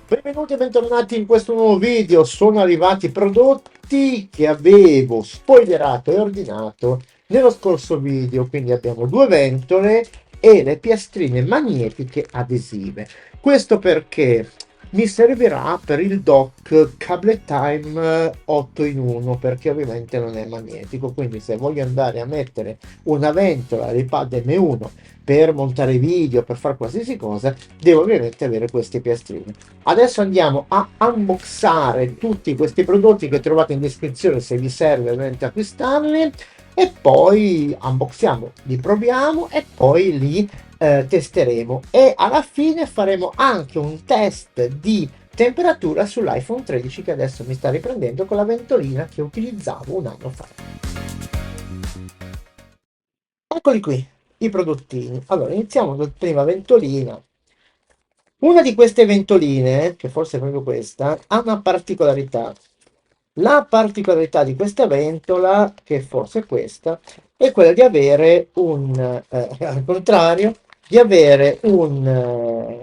Benvenuti e bentornati in questo nuovo video. Sono arrivati i prodotti che avevo spoilerato e ordinato nello scorso video. Quindi abbiamo due ventole e le piastrine magnetiche adesive. Questo perché mi servirà per il dock Cable Time 8 in 1, perché ovviamente non è magnetico. Quindi se voglio andare a mettere una ventola all'iPad M1 per montare video, per fare qualsiasi cosa, devo ovviamente avere queste piastrine. Adesso andiamo a unboxare tutti questi prodotti che trovate in descrizione se vi serve ovviamente acquistarli, e poi unboxiamo, li proviamo e poi li testeremo, e alla fine faremo anche un test di temperatura sull'iPhone 13 che adesso mi sta riprendendo con la ventolina che utilizzavo un anno fa. Eccoli qui i prodottini. Allora, iniziamo dalla prima ventolina. Una di queste ventoline, che forse è proprio questa, ha una particolarità. La particolarità di questa ventola, che forse è questa, è quella di avere al contrario, di avere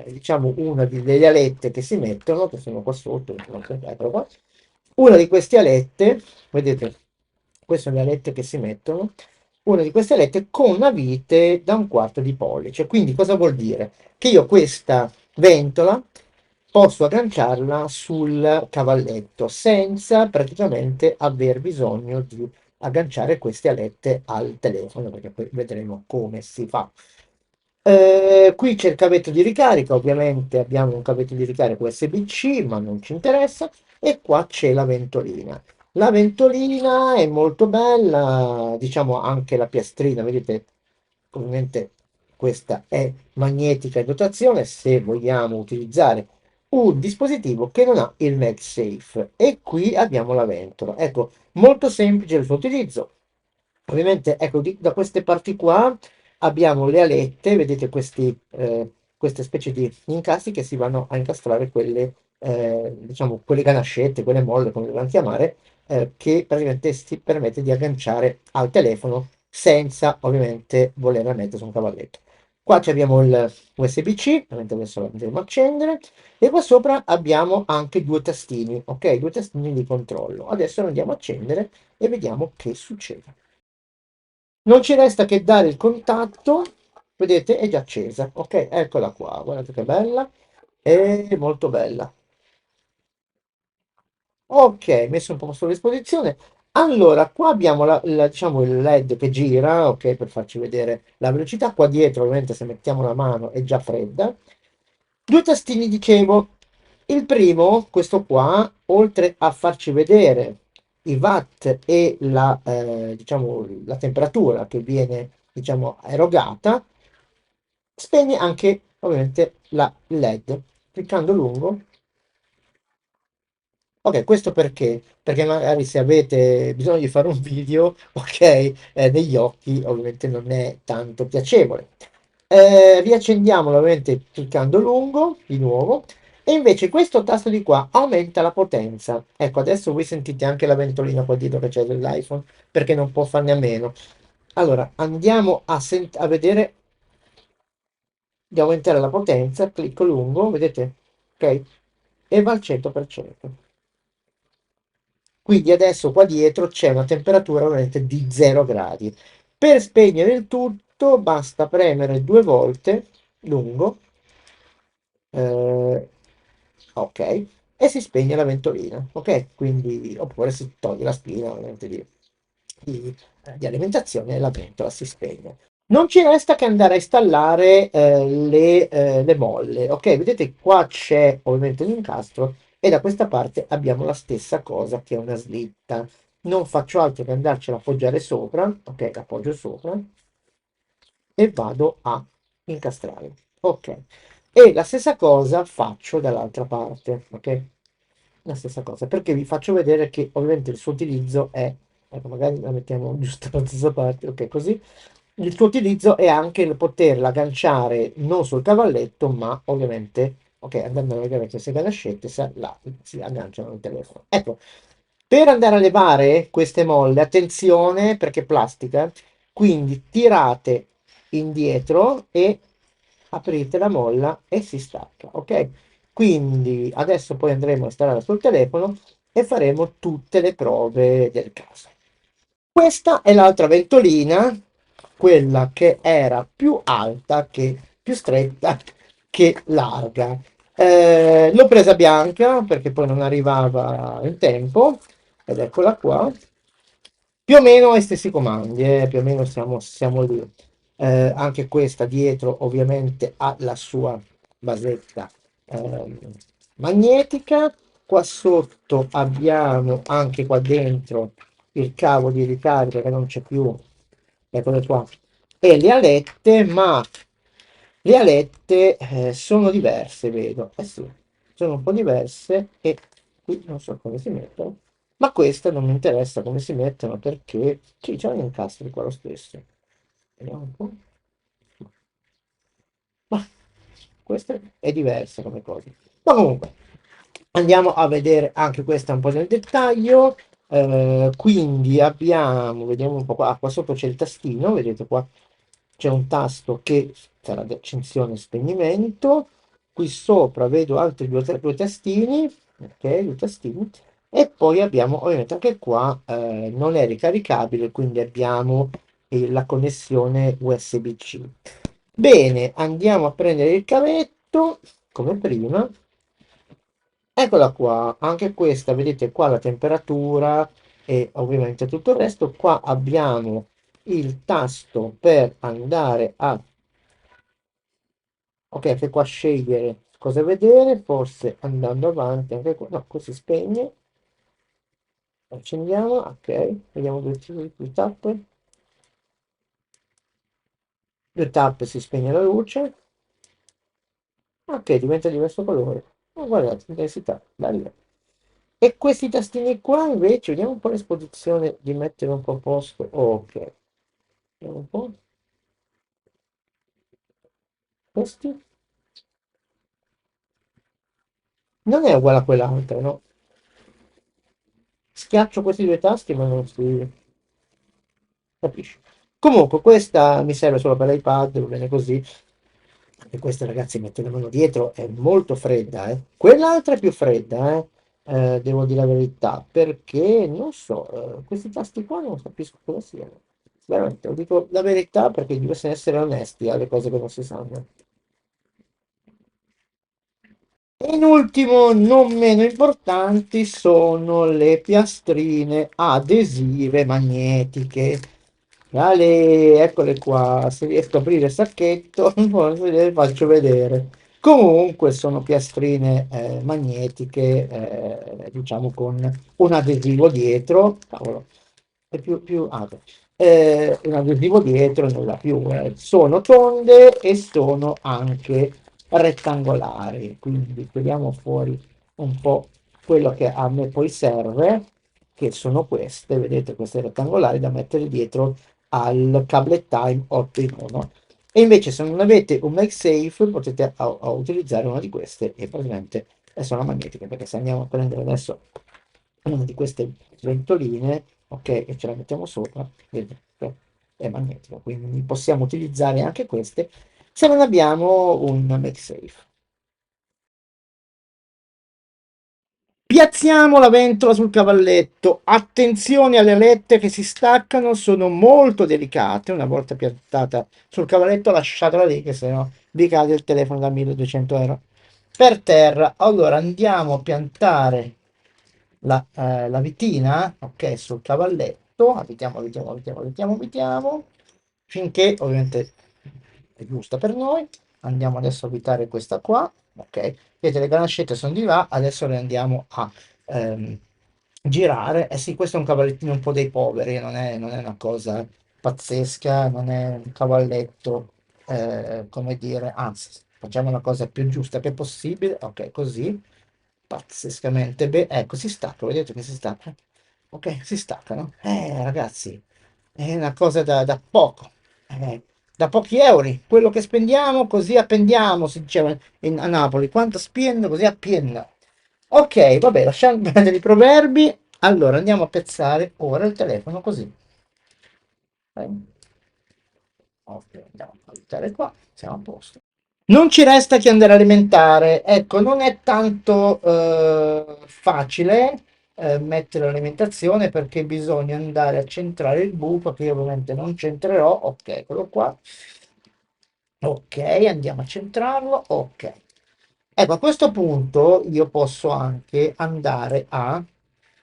diciamo, delle alette che si mettono, che sono qua sotto, eccolo qua. Una di queste alette, vedete, queste sono le alette che si mettono, una di queste alette con una vite da 1/4 di pollice. Quindi cosa vuol dire? Che io questa ventola posso agganciarla sul cavalletto senza praticamente aver bisogno di agganciare queste alette al telefono, perché poi vedremo come si fa. Qui c'è il cavetto di ricarica, ovviamente abbiamo un cavetto di ricarica USB-C, ma non ci interessa, e qua c'è la ventolina. La ventolina è molto bella, diciamo anche la piastrina, vedete, ovviamente questa è magnetica in dotazione se vogliamo utilizzare un dispositivo che non ha il MagSafe, e qui abbiamo la ventola. Ecco, molto semplice il suo utilizzo. Ovviamente, ecco, da queste parti qua abbiamo le alette, vedete queste specie di incastri che si vanno a incastrare quelle, diciamo, quelle ganascette, quelle molle, come le vogliamo chiamare, che praticamente si permette di agganciare al telefono senza ovviamente volerla mettere su un cavalletto. Qua abbiamo il USB-C, ovviamente adesso lo andremo a accendere, e qua sopra abbiamo anche due tastini, ok? Due tastini di controllo. Adesso lo andiamo a accendere e vediamo che succede. Non ci resta che dare il contatto, vedete, è già accesa, ok? Eccola qua, guardate che bella, è molto bella. Ok, messo un po' a sua disposizione. Allora, qua abbiamo diciamo, il LED che gira, ok, per farci vedere la velocità. Qua dietro, ovviamente, se mettiamo la mano è già fredda. Due tastini, dicevo. Il primo, questo qua, oltre a farci vedere i watt e diciamo, la temperatura che viene, diciamo, erogata, spegne anche, ovviamente, la LED. Cliccando lungo. Ok, questo perché? Perché magari se avete bisogno di fare un video, ok, negli occhi ovviamente non è tanto piacevole. Riaccendiamolo ovviamente cliccando lungo di nuovo, e invece questo tasto di qua aumenta la potenza. Ecco, adesso voi sentite anche la ventolina qua dietro che c'è dell'iPhone, perché non può farne a meno. Allora, andiamo a vedere di aumentare la potenza, clicco lungo, vedete? Ok? E va al 100%. Quindi adesso qua dietro c'è una temperatura ovviamente di 0 gradi. Per spegnere il tutto basta premere due volte lungo, eh, ok, e si spegne la ventolina, ok? Quindi, oppure si toglie la spina ovviamente di alimentazione e la ventola si spegne. Non ci resta che andare a installare le molle, ok? Vedete qua c'è ovviamente un incastro, e da questa parte abbiamo la stessa cosa, che è una slitta. Non faccio altro che andarcela a appoggiare sopra, ok? L'appoggio sopra e vado a incastrare, ok? E la stessa cosa faccio dall'altra parte, ok? La stessa cosa, perché vi faccio vedere che ovviamente il suo utilizzo è, ecco, magari la mettiamo giusto dalla stessa parte, ok, così. Il suo utilizzo è anche il poterla agganciare non sul cavalletto, ma ovviamente, ok, andando a vedere queste ganascette, si agganciano al telefono. Ecco, per andare a levare queste molle, attenzione perché è plastica, quindi tirate indietro e aprite la molla e si stacca, ok? Quindi adesso poi andremo a installare sul telefono e faremo tutte le prove del caso. Questa è l'altra ventolina, quella che era più alta, che più stretta che larga. L'ho presa bianca perché poi non arrivava in tempo, ed eccola qua. Più o meno ai stessi comandi, più o meno siamo lì. Anche questa dietro ovviamente ha la sua basetta ehm, magnetica. Qua sotto abbiamo anche qua dentro il cavo di ricarica che non c'è più, eccole qua, e le alette, ma le alette sono diverse, vedo, eh sì, sono un po' diverse e qui non so come si mettono, ma queste non mi interessa come si mettono perché sì, c'è un incastro qua lo stesso. Vediamo un po'. Ma questa è diversa come cosa. Ma comunque, andiamo a vedere anche questa un po' nel dettaglio. Quindi abbiamo, vediamo un po' qua, qua sotto c'è il tastino, vedete qua c'è un tasto che sarà di accensione e spegnimento. Qui sopra vedo altri due tastini, ok, due tastini. E poi abbiamo ovviamente anche qua non è ricaricabile, quindi abbiamo la connessione USB-C. Bene, andiamo a prendere il cavetto, come prima. Eccola qua, anche questa, vedete qua la temperatura e ovviamente tutto il resto. Qua abbiamo il tasto per andare a, ok, anche qua scegliere cosa vedere, forse andando avanti, anche qua, no, questo si spegne, accendiamo, ok, vediamo due tappe, due tappe si spegne la luce, ok, diventa diverso colore, oh, guardate, intensità, bello. E questi tastini qua invece, vediamo un po' l'esposizione di mettere un po' a posto. Ok, vediamo un po'. Questi non è uguale a quell'altro, no? Schiaccio questi due tasti ma non si capisce. Comunque, questa mi serve solo per l'iPad, va bene così. Anche questa, ragazzi, mette la mano dietro, è molto fredda, eh. Quell'altra è più fredda, eh. Devo dire la verità, perché non so, questi tasti qua non capisco cosa siano. Veramente, lo dico la verità perché bisogna essere onesti alle cose che non si sanno. E in ultimo, non meno importanti, sono le piastrine adesive magnetiche. Eccole qua, se riesco a aprire il sacchetto, forse le faccio vedere. Comunque sono piastrine magnetiche, diciamo con un adesivo dietro. Cavolo, è ok. Un adesivo dietro, nulla più. Sono tonde e sono anche rettangolari, quindi togliamo fuori un po' quello che a me poi serve, che sono queste, vedete, queste rettangolari da mettere dietro al Cable Time 8 in 1. E invece se non avete un MagSafe potete utilizzare una di queste e praticamente sono magnetiche, perché se andiamo a prendere adesso una di queste ventoline, ok, e ce la mettiamo sopra, vedete, è magnetica, quindi possiamo utilizzare anche queste se non abbiamo un MagSafe. Piazziamo la ventola sul cavalletto. Attenzione alle alette che si staccano, sono molto delicate. Una volta piantata sul cavalletto, lasciatela lì, che sennò vi cade il telefono da 1200 euro per terra. Allora andiamo a piantare la vitina, ok, sul cavalletto. Avvitiamo, finché ovviamente è giusta per noi. Andiamo adesso a avvitare questa qua, ok. Vedete, le ganascette sono di là, adesso le andiamo a ehm, girare. Eh sì, questo è un cavallettino un po' dei poveri, non è una cosa pazzesca, non è un cavalletto, come dire, anzi, facciamo la cosa più giusta che possibile, ok, così, pazzescamente bene, ecco, si stacca, vedete che si stacca? Ok, si staccano. Ragazzi, è una cosa da poco, da pochi euro, quello che spendiamo così appendiamo, si diceva a Napoli, quanto spendo così appienda. Ok, vabbè, lasciamo perdere i proverbi. Allora andiamo a pezzare ora il telefono così. Ok, andiamo a buttare qua, siamo a posto. Non ci resta che andare a alimentare. Ecco, non è tanto facile mettere l'alimentazione perché bisogna andare a centrare il buco, che io ovviamente non centrerò. Ok, eccolo qua. Ok, andiamo a centrarlo. Ok. Ecco, a questo punto io posso anche andare a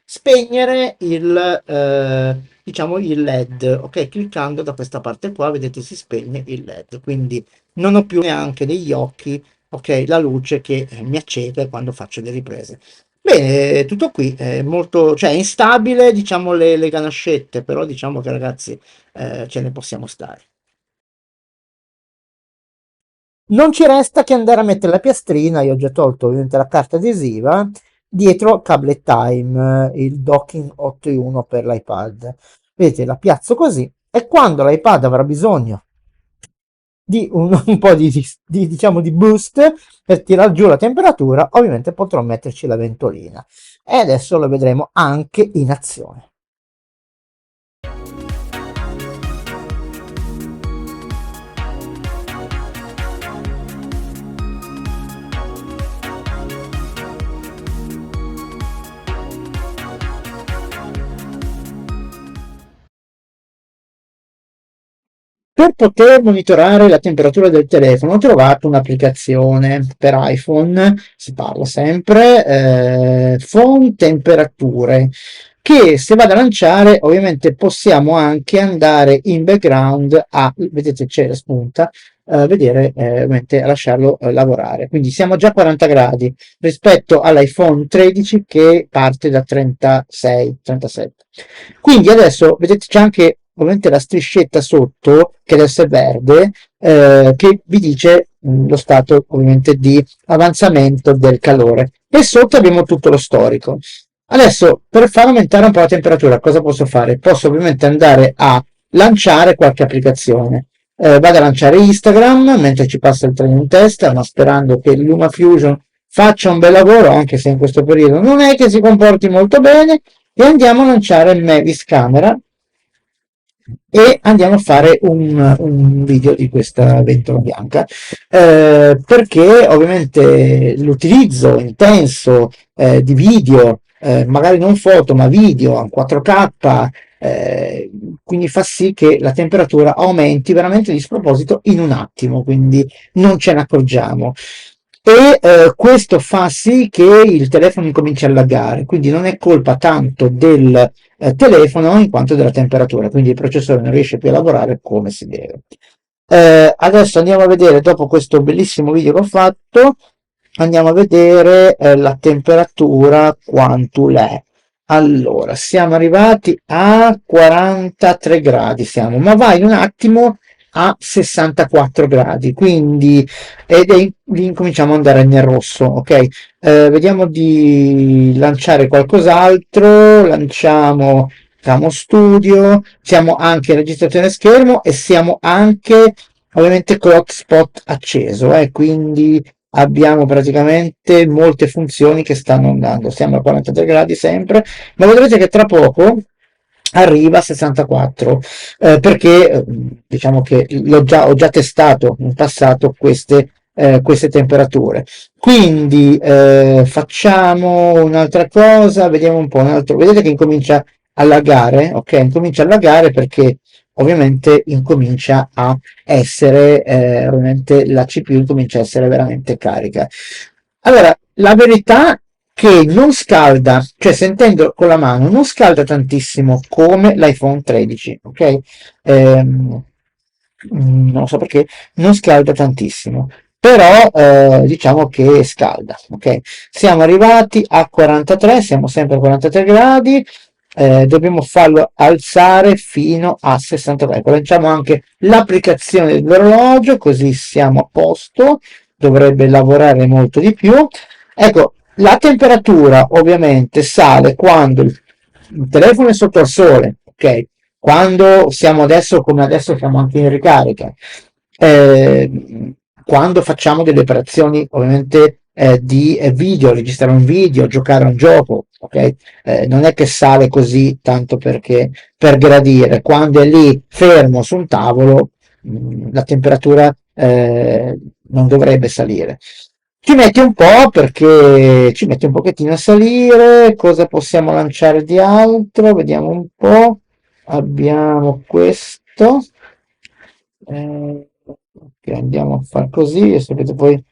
spegnere diciamo, il LED. Ok, cliccando da questa parte qua, vedete, si spegne il LED. Quindi non ho più neanche negli occhi, ok, la luce che mi accende quando faccio le riprese. Bene, tutto qui, è molto, cioè, è instabile, diciamo, le ganascette, però diciamo che ragazzi, ce ne possiamo stare. Non ci resta che andare a mettere la piastrina, io ho già tolto ovviamente la carta adesiva, dietro Cable Time, il docking 8 in 1 per l'iPad. Vedete, la piazzo così e quando l'iPad avrà bisogno di un po' diciamo, di boost per tirar giù la temperatura, ovviamente potrò metterci la ventolina. E adesso lo vedremo anche in azione. Per poter monitorare la temperatura del telefono ho trovato un'applicazione per iPhone, si parla sempre, Phone Temperature, che se vado a lanciare ovviamente possiamo anche andare in background a, vedete c'è la spunta, vedere, ovviamente a lasciarlo lavorare. Quindi siamo già a 40 gradi rispetto all'iPhone 13 che parte da 36, 37. Quindi adesso vedete c'è anche ovviamente la striscetta sotto che adesso è verde, che vi dice lo stato ovviamente di avanzamento del calore e sotto abbiamo tutto lo storico. Adesso per far aumentare un po' la temperatura cosa posso fare? Posso ovviamente andare a lanciare qualche applicazione. Vado a lanciare Instagram mentre ci passa il treno in testa, ma sperando che LumaFusion faccia un bel lavoro, anche se in questo periodo non è che si comporti molto bene, e andiamo a lanciare il Mavis Camera e andiamo a fare un video di questa ventola bianca, perché ovviamente l'utilizzo intenso di video, magari non foto ma video a 4K, quindi fa sì che la temperatura aumenti veramente di sproposito in un attimo, quindi non ce ne accorgiamo. E questo fa sì che il telefono incominci a laggare, quindi non è colpa tanto del telefono in quanto della temperatura, quindi il processore non riesce più a lavorare come si deve. Adesso andiamo a vedere, dopo questo bellissimo video che ho fatto, andiamo a vedere la temperatura quanto l'è. Allora, siamo arrivati a 43 gradi, siamo, ma va in un attimo a 64 gradi, quindi lì incominciamo ad andare nel rosso, ok? Vediamo di lanciare qualcos'altro, lanciamo Camo Studio, siamo anche in registrazione schermo e siamo anche ovviamente con l'hotspot acceso, quindi abbiamo praticamente molte funzioni che stanno andando, siamo a 43 gradi sempre, ma vedrete che tra poco arriva a 64, perché diciamo che ho già testato in passato queste temperature. Quindi facciamo un'altra cosa, vediamo un po' un altro, vedete che incomincia a lagare, ok? Incomincia a lagare perché ovviamente incomincia a essere, ovviamente la CPU incomincia a essere veramente carica. Allora, la verità che non scalda, cioè sentendo con la mano, non scalda tantissimo come l'iPhone 13, ok? Non so perché, non scalda tantissimo, però diciamo che scalda, ok? Siamo arrivati a 43, siamo sempre a 43 gradi, dobbiamo farlo alzare fino a 63. Lanciamo anche l'applicazione dell'orologio, così siamo a posto, dovrebbe lavorare molto di più. Ecco, la temperatura ovviamente sale quando il telefono è sotto al sole, ok? Quando siamo adesso, come adesso siamo anche in ricarica, quando facciamo delle operazioni ovviamente di video, registrare un video, giocare a un gioco, ok? Non è che sale così tanto perché per gradire, quando è lì fermo su un tavolo, la temperatura non dovrebbe salire. Ci metti un po' perché ci metti un pochettino a salire. Cosa possiamo lanciare di altro? Vediamo un po'. Abbiamo questo. Ok, andiamo a fare così. E sapete poi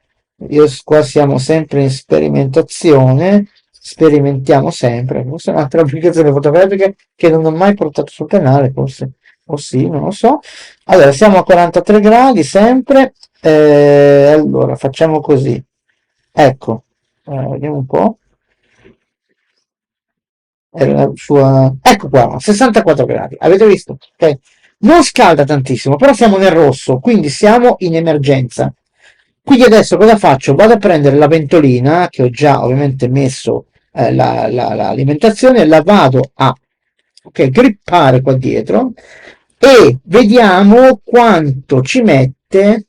io qua siamo sempre in sperimentazione. Sperimentiamo sempre. Questa è un'altra applicazione fotografica che non ho mai portato sul canale, forse. O sì, non lo so. Allora, siamo a 43 gradi sempre. Allora, facciamo così. Ecco, vediamo un po'. Era la sua... Ecco qua, 64 gradi. Avete visto? Ok? Non scalda tantissimo, però siamo nel rosso, quindi siamo in emergenza. Quindi adesso cosa faccio? Vado a prendere la ventolina, che ho già ovviamente messo l'alimentazione, la vado a grippare qua dietro e vediamo quanto ci mette,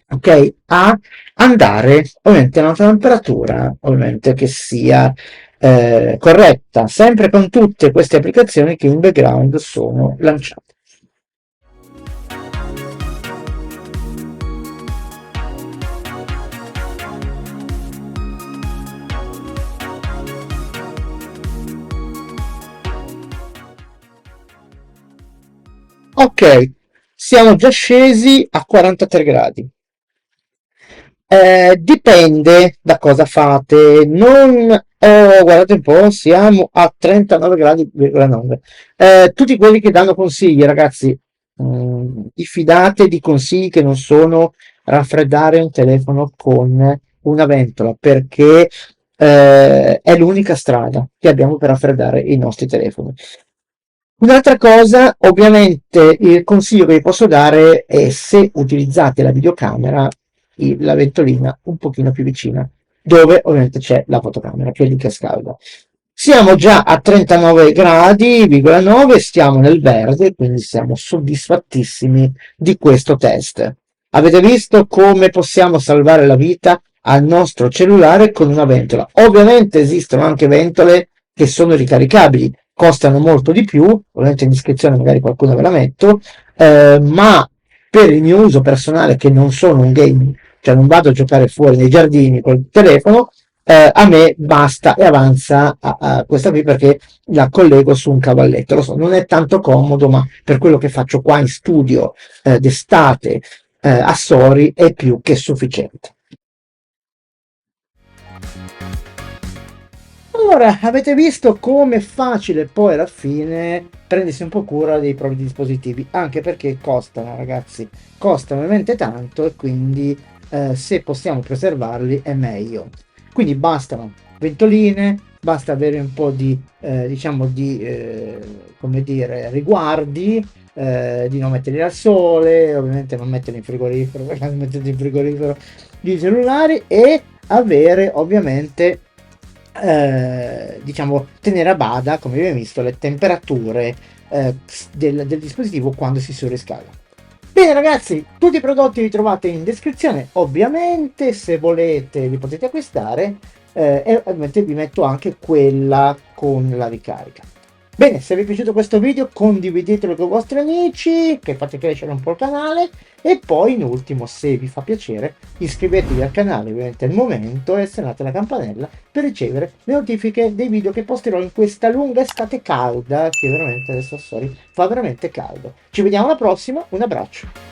ok, a andare ovviamente a una temperatura ovviamente che sia corretta, sempre con tutte queste applicazioni che in background sono lanciate. Ok, siamo già scesi a 43 gradi. Dipende da cosa fate. Non, guardate un po', siamo a 39 gradi,9. Tutti quelli che danno consigli, ragazzi, diffidate di consigli che non sono raffreddare un telefono con una ventola, perché è l'unica strada che abbiamo per raffreddare i nostri telefoni. Un'altra cosa, ovviamente, il consiglio che vi posso dare è se utilizzate la videocamera, la ventolina un pochino più vicina, dove ovviamente c'è la fotocamera, che è lì che scalda. Siamo già a 39 gradi,9, stiamo nel verde, quindi siamo soddisfattissimi di questo test. Avete visto come possiamo salvare la vita al nostro cellulare con una ventola? Ovviamente esistono anche ventole che sono ricaricabili, costano molto di più, ovviamente in descrizione magari qualcuno ve la metto, ma per il mio uso personale che non sono un gaming, cioè non vado a giocare fuori nei giardini col telefono, a me basta e avanza a questa qui perché la collego su un cavalletto. Lo so, non è tanto comodo, ma per quello che faccio qua in studio d'estate a Sori è più che sufficiente. Allora, avete visto come è facile poi alla fine prendersi un po' cura dei propri dispositivi, anche perché costano, ragazzi, costano veramente tanto e quindi se possiamo preservarli è meglio. Quindi bastano ventoline, basta avere un po' di, diciamo, di, come dire, riguardi, di non metterli al sole, ovviamente non metterli in frigorifero, perché se mettete in frigorifero i cellulari e avere ovviamente diciamo tenere a bada, come abbiamo visto, le temperature del dispositivo quando si surriscalda. Bene ragazzi, tutti i prodotti li trovate in descrizione, ovviamente se volete li potete acquistare e ovviamente vi metto anche quella con la ricarica. Bene, se vi è piaciuto questo video condividetelo con i vostri amici, che fate crescere un po' il canale e poi in ultimo, se vi fa piacere, iscrivetevi al canale ovviamente al momento e azionate la campanella per ricevere le notifiche dei video che posterò in questa lunga estate calda, che veramente adesso sorry, fa veramente caldo. Ci vediamo alla prossima, un abbraccio.